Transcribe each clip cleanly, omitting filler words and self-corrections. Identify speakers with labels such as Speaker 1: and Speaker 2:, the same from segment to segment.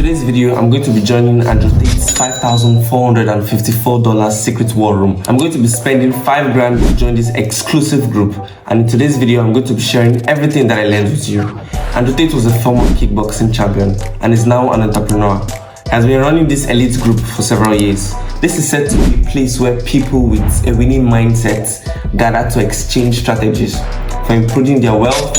Speaker 1: today's video, I'm going to be joining Andrew Tate's $5,454 secret war room. I'm going to be spending $5,000 to join this exclusive group, and in today's video, I'm going to be sharing everything that I learned with you. Andrew Tate was a former kickboxing champion and is now an entrepreneur. He has been running this elite group for several years. This is said to be a place where people with a winning mindset gather to exchange strategies for improving their wealth,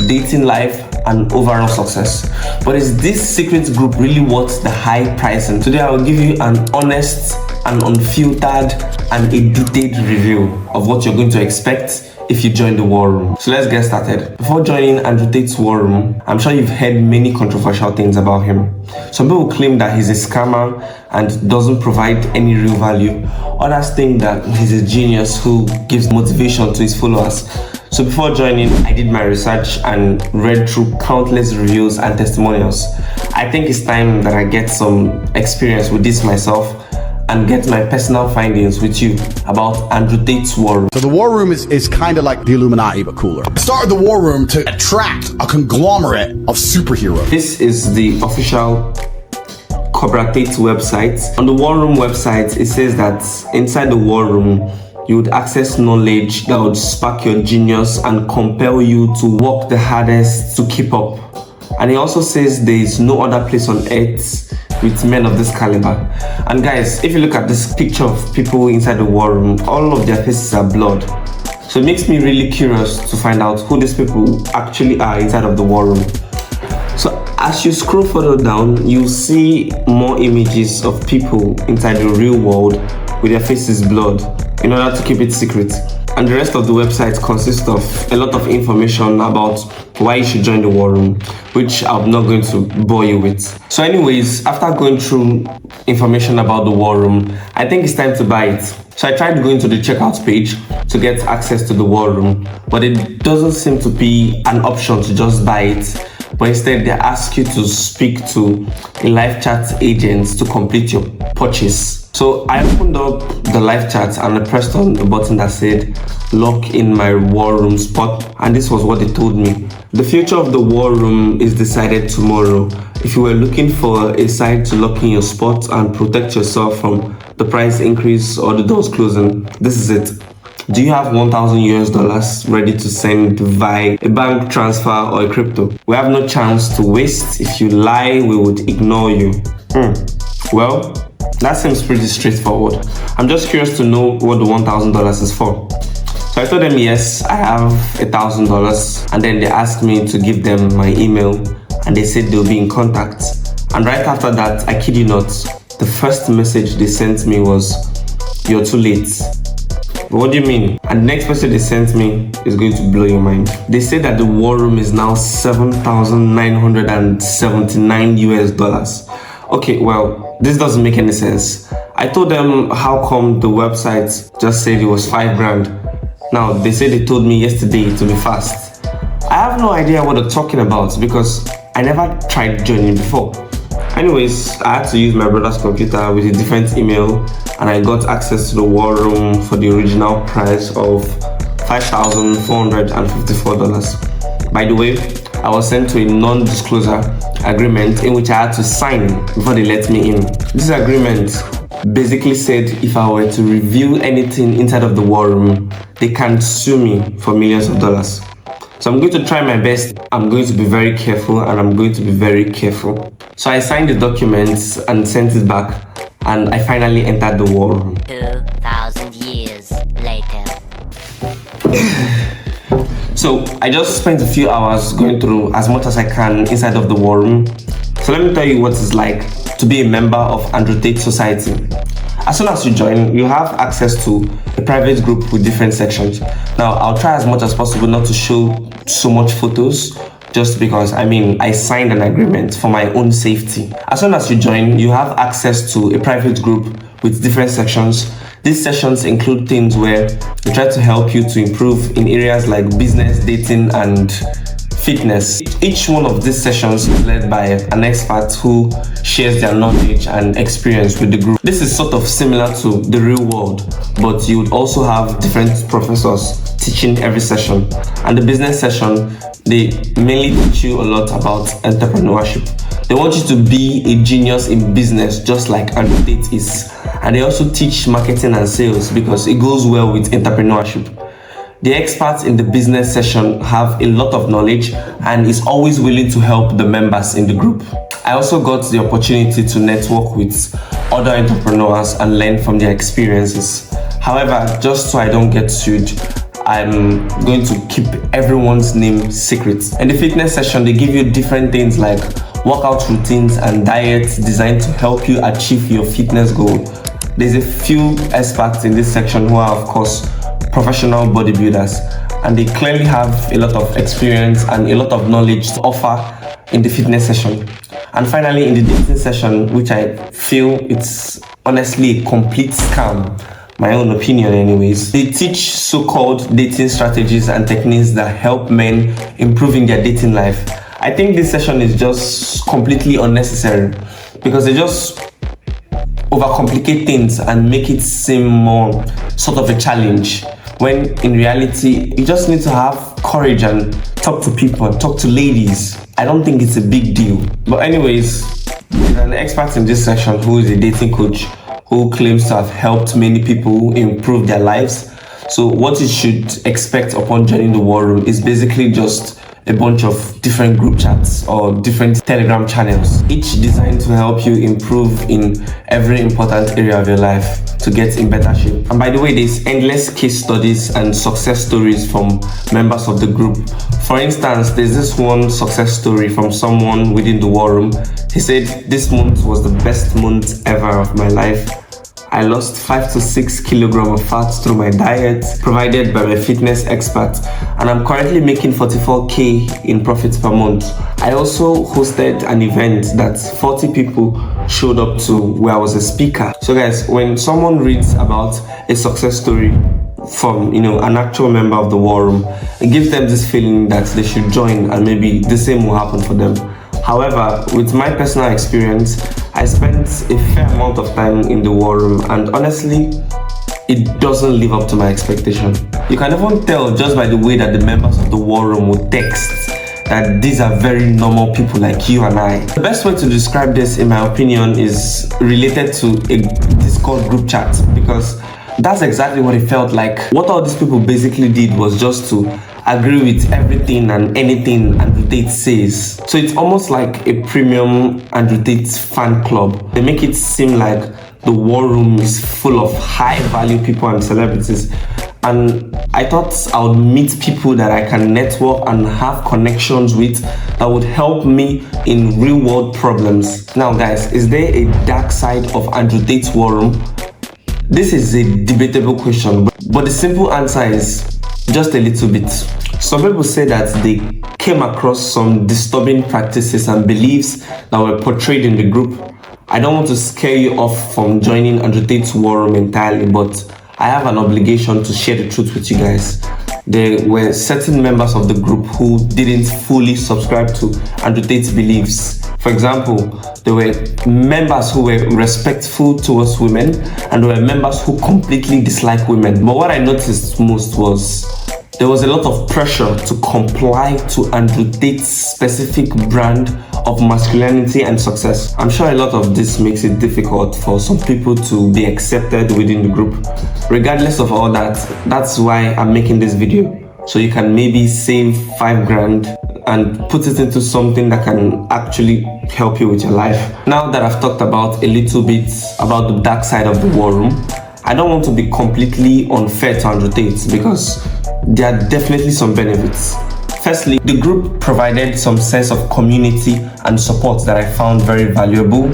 Speaker 1: dating life, and overall success. But is this secret group really worth the high pricing? Today I will give you an honest and unfiltered and a detailed review of what you're going to expect if you join the war room. So let's get started. Before joining Andrew Tate's war room, I'm sure you've heard many controversial things about him. Some people claim that he's a scammer and doesn't provide any real value. Others think that he's a genius who gives motivation to his followers. So before joining, I did my research and read through countless reviews and testimonials. I think it's time that I get some experience with this myself and get my personal findings with you about Andrew Tate's war room.
Speaker 2: So the war room is kind of like the Illuminati, but cooler. I started the war room to attract a conglomerate of superheroes.
Speaker 1: This is the official Cobra Tate website. On the war room website, it says that inside the war room, you would access knowledge that would spark your genius and compel you to work the hardest to keep up. And it also says there is no other place on earth with men of this caliber. And guys, if you look at this picture of people inside the war room, all of their faces are blurred. So it makes me really curious to find out who these people actually are inside of the war room. So as you scroll further down, you'll see more images of people inside the real world with their faces blurred in order to keep it secret. And the rest of the website consists of a lot of information about why you should join the war room, which I'm not going to bore you with. So anyways, after going through information about the war room, I think it's time to buy it. So I tried going to the checkout page to get access to the war room, but it doesn't seem to be an option to just buy it. But instead, they ask you to speak to a live chat agent to complete your purchase. So I opened up the live chat and I pressed on the button that said lock in my war room spot, and this was what they told me. The future of the war room is decided tomorrow. If you were looking for a site to lock in your spot and protect yourself from the price increase or the doors closing, this is it. Do you have $1,000 ready to send via a bank transfer or a crypto? We have no chance to waste. If you lie, we would ignore you. Well, that seems pretty straightforward. I'm just curious to know what the $1,000 is for. So I told them yes, I have $1,000, and then they asked me to give them my email, and they said they'll be in contact. And right after that, I kid you not, the first message they sent me was, "You're too late." What do you mean? And the next message they sent me is going to blow your mind. They said that the war room is now $7,979 US. Okay, well, this doesn't make any sense. I told them how come the website just said it was $5,000. Now, they said they told me yesterday to be fast. I have no idea what they're talking about because I never tried joining before. Anyways, I had to use my brother's computer with a different email, and I got access to the war room for the original price of $5,454. By the way, I was sent to a non-disclosure agreement in which I had to sign before they let me in. This agreement basically said if I were to reveal anything inside of the war room, they can sue me for millions of dollars. So I'm going to try my best. I'm going to be very careful, and I'm going to be very careful. So I signed the documents and sent it back, and I finally entered the war room.
Speaker 3: 2,000 years later.
Speaker 1: So I just spent a few hours going through as much as I can inside of the war room. So let me tell you what it's like to be a member of Andrew Tate Society. As soon as you join, you have access to a private group with different sections. Now, I'll try as much as possible not to show so much photos, just because, I signed an agreement for my own safety. As soon as you join, you have access to a private group with different sections. These sessions include things where they try to help you to improve in areas like business, dating, and fitness. Each one of these sessions is led by an expert who shares their knowledge and experience with the group. This is sort of similar to the real world, but you would also have different professors teaching every session. And the business session, they mainly teach you a lot about entrepreneurship. They want you to be a genius in business, just like Andrew Tate is. And they also teach marketing and sales because it goes well with entrepreneurship. The experts in the business session have a lot of knowledge and is always willing to help the members in the group. I also got the opportunity to network with other entrepreneurs and learn from their experiences. However, just so I don't get sued, I'm going to keep everyone's name secret. In the fitness session, they give you different things like workout routines and diets designed to help you achieve your fitness goal. There's a few experts in this section who are, of course, professional bodybuilders, and they clearly have a lot of experience and a lot of knowledge to offer in the fitness session. And finally, in the dating session, which I feel it's honestly a complete scam, my own opinion anyways, they teach so-called dating strategies and techniques that help men improve in their dating life. I think this session is just completely unnecessary because they just overcomplicate things and make it seem more sort of a challenge, when in reality you just need to have courage and talk to people, talk to ladies. I don't think it's a big deal. But anyways, there's an expert in this section who is a dating coach who claims to have helped many people improve their lives. So what you should expect upon joining the war room is basically just a bunch of different group chats or different Telegram channels, each designed to help you improve in every important area of your life to get in better shape. And by the way, there's endless case studies and success stories from members of the group. For instance, there's this one success story from someone within the war room. He said, "This month was the best month ever of my life. I lost 5 to 6 kilograms of fat through my diet provided by my fitness expert, and I'm currently making 44k in profits per month. I also hosted an event that 40 people showed up to where I was a speaker." So guys, when someone reads about a success story from an actual member of the war room, it gives them this feeling that they should join and maybe the same will happen for them. However, with my personal experience, I spent a fair amount of time in the war room, and honestly, it doesn't live up to my expectation. You can even tell just by the way that the members of the war room would text that these are very normal people like you and I. The best way to describe this, in my opinion, is related to a Discord group chat, because that's exactly what it felt like. What all these people basically did was just to agree with everything and anything Andrew Tate says. So it's almost like a premium Andrew Tate fan club. They make it seem like the war room is full of high value people and celebrities. And I thought I would meet people that I can network and have connections with that would help me in real world problems. Now guys, is there a dark side of Andrew Tate's war room? This is a debatable question, but the simple answer is just a little bit. Some people say that they came across some disturbing practices and beliefs that were portrayed in the group. I don't want to scare you off from joining Andrew Tate's war room entirely, but I have an obligation to share the truth with you guys. There were certain members of the group who didn't fully subscribe to Andrew Tate's beliefs. For example, there were members who were respectful towards women, and there were members who completely dislike women. But what I noticed most was there was a lot of pressure to comply to Andrew Tate's specific brand of masculinity and success. I'm sure a lot of this makes it difficult for some people to be accepted within the group. Regardless of all that, that's why I'm making this video. So you can maybe save 5 grand and put it into something that can actually help you with your life. Now that I've talked about a little bit about the dark side of the war room, I don't want to be completely unfair to Andrew Tate because there are definitely some benefits. Firstly, the group provided some sense of community and support that I found very valuable.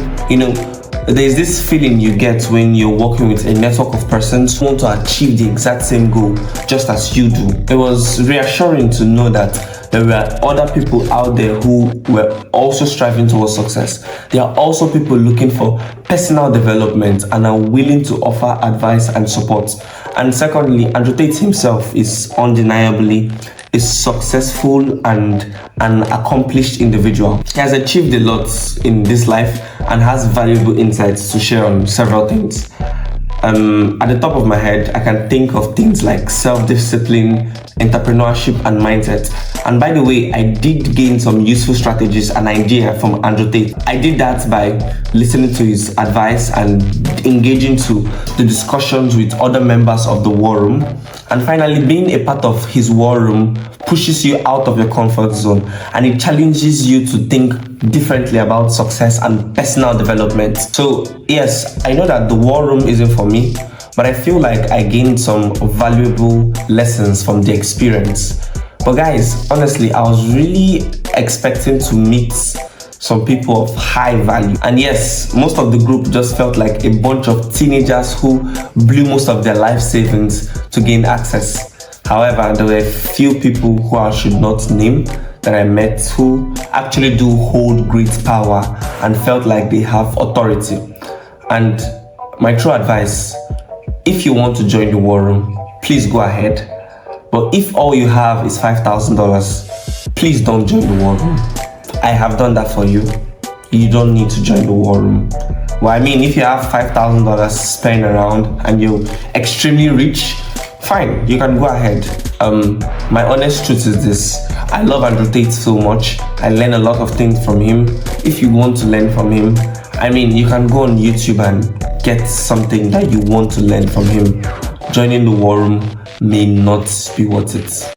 Speaker 1: There's this feeling you get when you're working with a network of persons who want to achieve the exact same goal just as you do. It was reassuring to know that there were other people out there who were also striving towards success. There are also people looking for personal development and are willing to offer advice and support. And secondly, Andrew Tate himself is undeniably a successful and an accomplished individual. He has achieved a lot in this life and has valuable insights to share on several things. At the top of my head, I can think of things like self-discipline, entrepreneurship, and mindset. And by the way, I did gain some useful strategies and idea from Andrew Tate. I did that by listening to his advice and engaging to the discussions with other members of the war room. And finally, being a part of his war room pushes you out of your comfort zone, and it challenges you to think differently about success and personal development. So yes, I know that the war room isn't for me, but I feel like I gained some valuable lessons from the experience. But guys, honestly, I was really expecting to meet some people of high value. And yes, most of the group just felt like a bunch of teenagers who blew most of their life savings to gain access. However, there were a few people who I should not name that I met who actually do hold great power and felt like they have authority. And my true advice, if you want to join the war room, please go ahead. But if all you have is $5,000, please don't join the war room. I have done that for you. You don't need to join the war room. Well, I mean, if you have $5,000 spent around and you're extremely rich, fine, you can go ahead. My honest truth is this: I love Andrew Tate so much. I learn a lot of things from him. If you want to learn from him, I mean, you can go on YouTube and get something that you want to learn from him. Joining the war room may not be worth it.